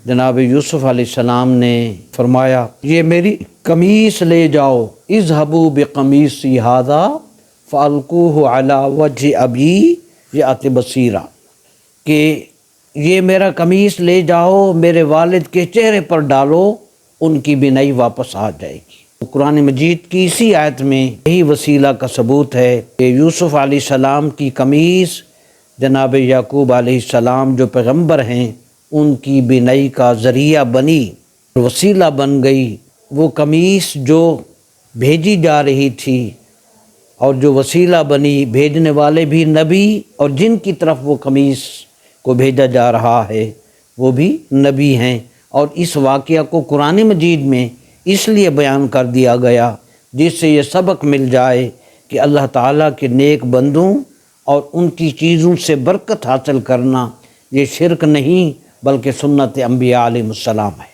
جناب یوسف علیہ السلام نے فرمایا یہ میری قمیص لے جاؤ، اذهبوا بقمیصی ھذا فالقوہ علی وجہ ابی یأت بصیرا، کہ یہ میرا قمیص لے جاؤ، میرے والد کے چہرے پر ڈالو، ان کی بینائی واپس آ جائے گی۔ قرآن مجید کی اسی آیت میں یہی وسیلہ کا ثبوت ہے کہ یوسف علیہ السلام کی قمیص جناب یعقوب علیہ السلام جو پیغمبر ہیں ان کی بینائی کا ذریعہ بنی، وسیلہ بن گئی۔ وہ قمیص جو بھیجی جا رہی تھی اور جو وسیلہ بنی، بھیجنے والے بھی نبی، اور جن کی طرف وہ قمیص کو بھیجا جا رہا ہے وہ بھی نبی ہیں۔ اور اس واقعہ کو قرآن مجید میں اس لیے بیان کر دیا گیا جس سے یہ سبق مل جائے کہ اللہ تعالیٰ کے نیک بندوں اور ان کی چیزوں سے برکت حاصل کرنا یہ شرک نہیں بلکہ سنت انبیاء علیہ السلام ہے۔